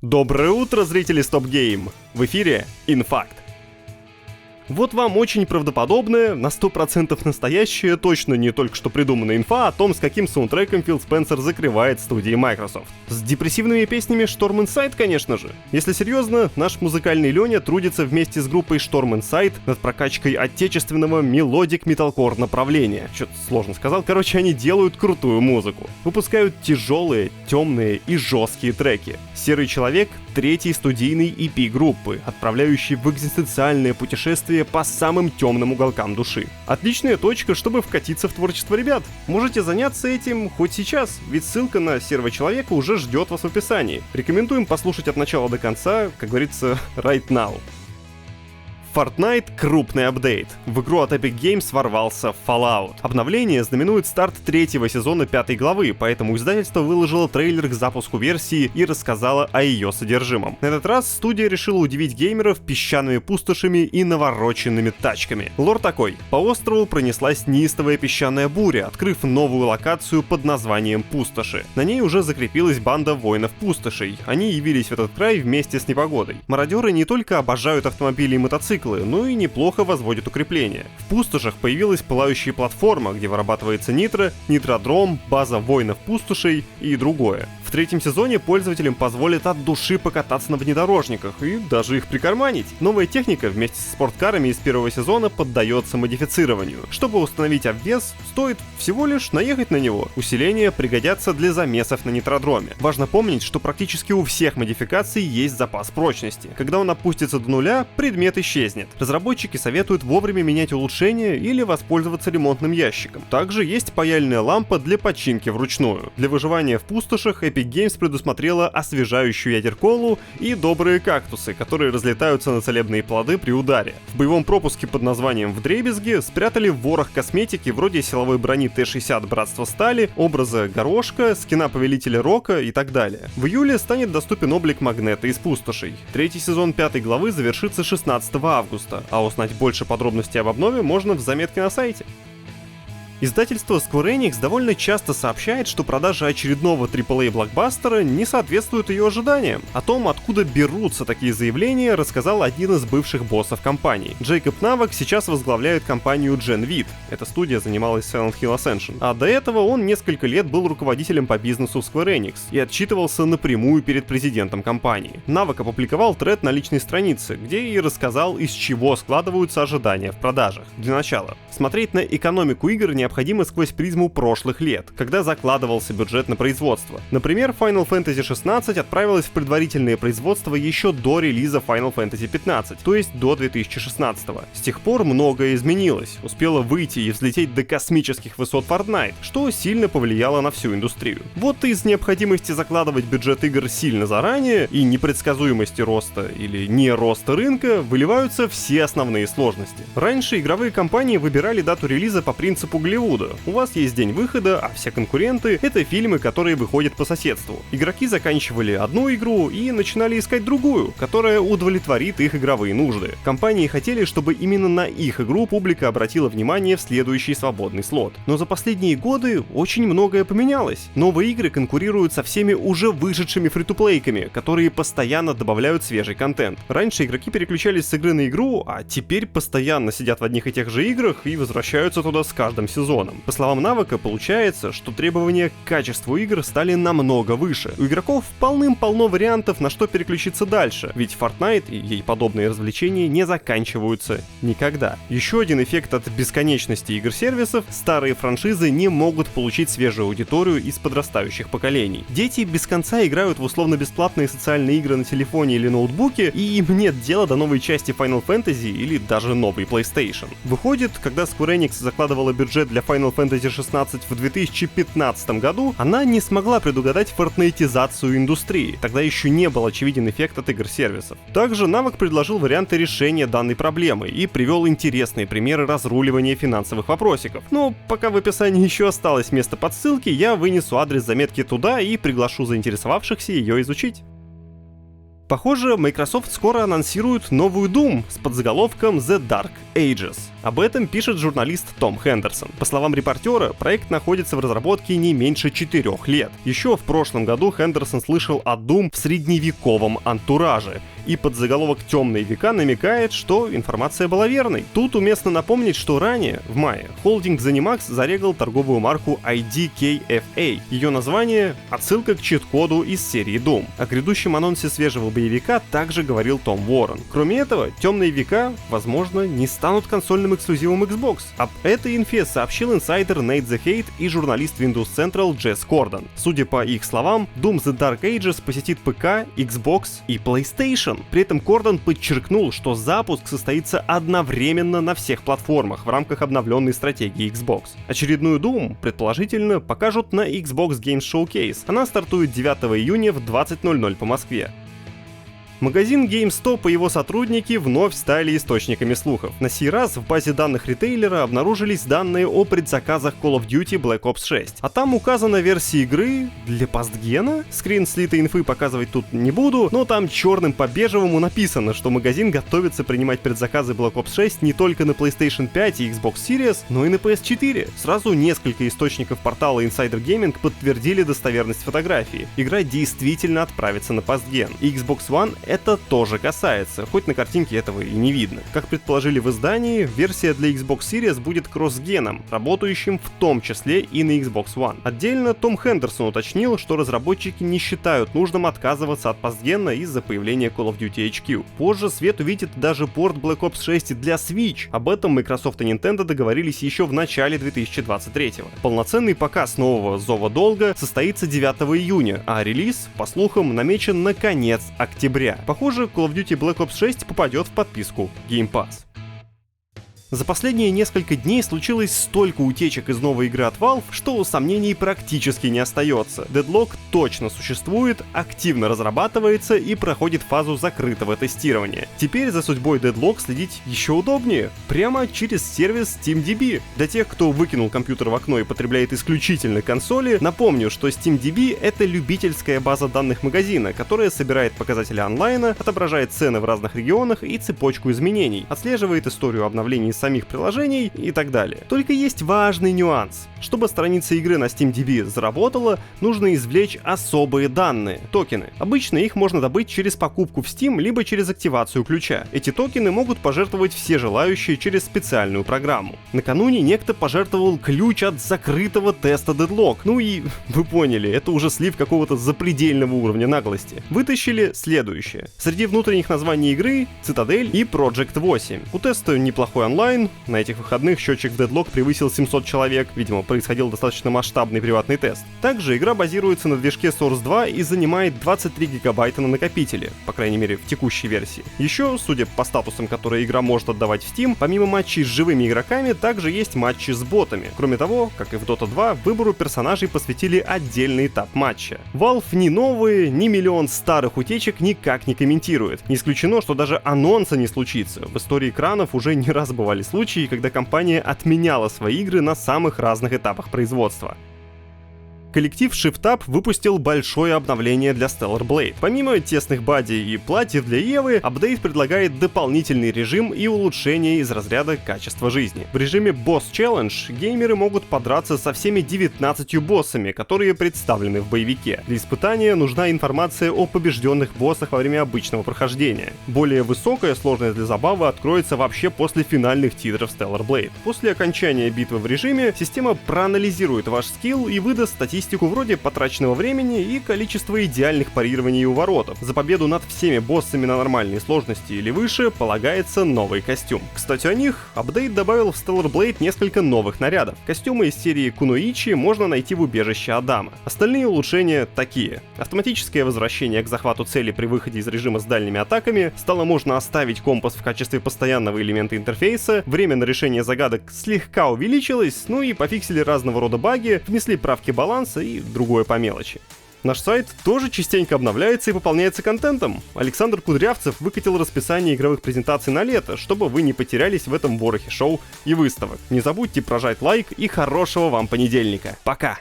Доброе утро, зрители Stop Game! В эфире Инфакт. Вот вам очень правдоподобная, на 100% настоящая, точно не только что придуманная инфа о том, с каким саундтреком Фил Спенсер закрывает студии Microsoft. С депрессивными песнями Storm Inside, конечно же. Если серьезно, наш музыкальный Леня трудится вместе с группой Storm Inside над прокачкой отечественного мелодик-металкор направления. Чё-то сложно сказал, короче, они делают крутую музыку. Выпускают тяжелые, темные и жесткие треки. Серый человек — третий студийный EP группы, отправляющий в экзистенциальное путешествие по самым темным уголкам души. Отличная точка, чтобы вкатиться в творчество ребят. Можете заняться этим хоть сейчас, ведь ссылка на Серого человека уже ждет вас в описании. Рекомендуем послушать от начала до конца, как говорится, right now. Fortnite — крупный апдейт. В игру от Epic Games ворвался Fallout. Обновление знаменует старт третьего сезона 5 главы, поэтому издательство выложило трейлер к запуску версии и рассказало о ее содержимом. На этот раз студия решила удивить геймеров песчаными пустошами и навороченными тачками. Лор такой. По острову пронеслась неистовая песчаная буря, открыв новую локацию под названием Пустоши. На ней уже закрепилась банда воинов-пустошей. Они явились в этот край вместе с непогодой. Мародеры не только обожают автомобили и мотоциклы, но и неплохо возводят укрепления. В пустошах появилась пылающая платформа, где вырабатывается нитро, нитродром, база воинов-пустошей и другое. В третьем сезоне пользователям позволят от души покататься на внедорожниках и даже их прикарманить. Новая техника вместе с спорткарами из первого сезона поддается модифицированию. Чтобы установить обвес, стоит всего лишь наехать на него. Усиления пригодятся для замесов на нитродроме. Важно помнить, что практически у всех модификаций есть запас прочности. Когда он опустится до нуля, предмет исчезнет. Разработчики советуют вовремя менять улучшения или воспользоваться ремонтным ящиком. Также есть паяльная лампа для починки вручную. Для выживания в пустошах Epic Games предусмотрела освежающую ядерколу и добрые кактусы, которые разлетаются на целебные плоды при ударе. В боевом пропуске под названием «Вдребезги» спрятали ворох косметики вроде силовой брони Т-60 Братства Стали, образа Горошка, скина Повелителя Рока и так далее. В июле станет доступен облик Магнета из пустошей. Третий сезон 5 главы завершится 16 августа, а узнать больше подробностей об обнове можно в заметке на сайте. Издательство Square Enix довольно часто сообщает, что продажи очередного AAA-блокбастера не соответствуют ее ожиданиям. О том, откуда берутся такие заявления, рассказал один из бывших боссов компании. Джейкоб Навок сейчас возглавляет компанию GenVid. Эта студия занималась Silent Hill Ascension. А до этого он несколько лет был руководителем по бизнесу в Square Enix и отчитывался напрямую перед президентом компании. Навок опубликовал тред на личной странице, где и рассказал, из чего складываются ожидания в продажах. Для начала, смотреть на экономику игр необходимо сквозь призму прошлых лет, когда закладывался бюджет на производство. Например, Final Fantasy XVI отправилась в предварительное производство еще до релиза Final Fantasy XV, то есть до 2016. С тех пор многое изменилось, успело выйти и взлететь до космических высот Fortnite, что сильно повлияло на всю индустрию. Вот из необходимости закладывать бюджет игр сильно заранее и непредсказуемости роста или не роста рынка выливаются все основные сложности. Раньше игровые компании выбирали дату релиза по принципу Голливуда. У вас есть день выхода, а все конкуренты — это фильмы, которые выходят по соседству. Игроки заканчивали одну игру и начинали искать другую, которая удовлетворит их игровые нужды. Компании хотели, чтобы именно на их игру публика обратила внимание в следующий свободный слот. Но за последние годы очень многое поменялось. Новые игры конкурируют со всеми уже вышедшими фри-то-плейками, которые постоянно добавляют свежий контент. Раньше игроки переключались с игры на игру, а теперь постоянно сидят в одних и тех же играх и возвращаются туда с каждым сезоном. По словам Навока, получается, что требования к качеству игр стали намного выше. У игроков полным-полно вариантов, на что переключиться дальше, ведь Fortnite и ей подобные развлечения не заканчиваются никогда. Еще один эффект от бесконечности игр-сервисов — старые франшизы не могут получить свежую аудиторию из подрастающих поколений. Дети без конца играют в условно-бесплатные социальные игры на телефоне или ноутбуке, и им нет дела до новой части Final Fantasy или даже новой PlayStation. Выходит, когда Square Enix закладывала бюджет для Final Fantasy XVI в 2015 году, она не смогла предугадать фортнайтизацию индустрии. Тогда еще не был очевиден эффект от игр-сервисов. Также Навок предложил варианты решения данной проблемы и привел интересные примеры разруливания финансовых вопросиков. Но пока в описании еще осталось место под ссылки, я вынесу адрес заметки туда и приглашу заинтересовавшихся ее изучить. Похоже, Microsoft скоро анонсирует новую Doom с подзаголовком The Dark Ages. Об этом пишет журналист Том Хендерсон. По словам репортера, проект находится в разработке не меньше 4 лет. Еще в прошлом году Хендерсон слышал о Doom в средневековом антураже, и подзаголовок «Темные века» намекает, что информация была верной. Тут уместно напомнить, что ранее, в мае, холдинг ZeniMax зарегал торговую марку IDKFA. Ее название — отсылка к чит-коду из серии Doom. О грядущем анонсе свежего боевика также говорил Том Уоррен. Кроме этого, «Темные века», возможно, не станут консольным эксклюзивом Xbox. Об этой инфе сообщил инсайдер Nate the Hate и журналист Windows Central Джесс Кордон. Судя по их словам, Doom The Dark Ages посетит ПК, Xbox и PlayStation. При этом Кордон подчеркнул, что запуск состоится одновременно на всех платформах в рамках обновленной стратегии Xbox. Очередную Doom, предположительно, покажут на Xbox Games Showcase. Она стартует 9 июня в 20:00 по Москве. Магазин GameStop и его сотрудники вновь стали источниками слухов. На сей раз в базе данных ритейлера обнаружились данные о предзаказах Call of Duty Black Ops 6. А там указана версия игры для постгена. Скрин слитой инфы показывать тут не буду, но там черным по бежевому написано, что магазин готовится принимать предзаказы Black Ops 6 не только на PlayStation 5 и Xbox Series, но и на PS4. Сразу несколько источников портала Insider Gaming подтвердили достоверность фотографии. Игра действительно отправится на постген. И Xbox One это тоже касается, хоть на картинке этого и не видно. Как предположили в издании, версия для Xbox Series будет кросс-геном, работающим в том числе и на Xbox One. Отдельно Том Хендерсон уточнил, что разработчики не считают нужным отказываться от постгена из-за появления Call of Duty HQ. Позже свет увидит даже порт Black Ops 6 для Switch. Об этом Microsoft и Nintendo договорились еще в начале 2023-го. Полноценный показ нового Зова Долга состоится 9 июня, а релиз, по слухам, намечен на конец октября. Похоже, Call of Duty Black Ops 6 попадет в подписку Game Pass. За последние несколько дней случилось столько утечек из новой игры от Valve, что сомнений практически не остается. Deadlock точно существует, активно разрабатывается и проходит фазу закрытого тестирования. Теперь за судьбой Deadlock следить еще удобнее, прямо через сервис SteamDB. Для тех, кто выкинул компьютер в окно и потребляет исключительно консоли, напомню, что SteamDB — это любительская база данных магазина, которая собирает показатели онлайна, отображает цены в разных регионах и цепочку изменений, отслеживает историю обновлений самих приложений и так далее. Только есть важный нюанс. Чтобы страница игры на SteamDB заработала, нужно извлечь особые данные — токены. Обычно их можно добыть через покупку в Steam, либо через активацию ключа. Эти токены могут пожертвовать все желающие через специальную программу. Накануне некто пожертвовал ключ от закрытого теста Deadlock. Ну и вы поняли, это уже слив какого-то запредельного уровня наглости. Вытащили следующее. Среди внутренних названий игры — Цитадель и Project 8. У теста неплохой онлайн. На этих выходных счетчик в Deadlock превысил 700 человек, видимо, происходил достаточно масштабный приватный тест. Также игра базируется на движке Source 2 и занимает 23 гигабайта на накопителе, по крайней мере в текущей версии. Еще, судя по статусам, которые игра может отдавать в Steam, помимо матчей с живыми игроками, также есть матчи с ботами. Кроме того, как и в Dota 2, выбору персонажей посвятили отдельный этап матча. Valve ни новые, ни миллион старых утечек никак не комментирует. Не исключено, что даже анонса не случится. В истории экранов уже не раз бывали случаи, когда компания отменяла свои игры на самых разных этапах производства. Коллектив ShiftUp выпустил большое обновление для Stellar Blade. Помимо тесных бади и платьев для Евы, апдейт предлагает дополнительный режим и улучшения из разряда качества жизни. В режиме Boss Challenge геймеры могут подраться со всеми 19 боссами, которые представлены в боевике. Для испытания нужна информация о побежденных боссах во время обычного прохождения. Более высокая сложность для забавы откроется вообще после финальных титров Stellar Blade. После окончания битвы в режиме система проанализирует ваш скилл и выдаст статистику вроде потраченного времени и количества идеальных парирований и уворотов. За победу над всеми боссами на нормальной сложности или выше полагается новый костюм. Кстати, о них апдейт добавил в Stellar Blade несколько новых нарядов. Костюмы из серии Куноичи можно найти в убежище Адама. Остальные улучшения такие. Автоматическое возвращение к захвату цели при выходе из режима с дальними атаками, стало можно оставить компас в качестве постоянного элемента интерфейса, время на решение загадок слегка увеличилось, ну и пофиксили разного рода баги, внесли правки баланса и другое по мелочи. Наш сайт тоже частенько обновляется и пополняется контентом. Александр Кудрявцев выкатил расписание игровых презентаций на лето, чтобы вы не потерялись в этом ворохе шоу и выставок. Не забудьте прожать лайк и хорошего вам понедельника. Пока!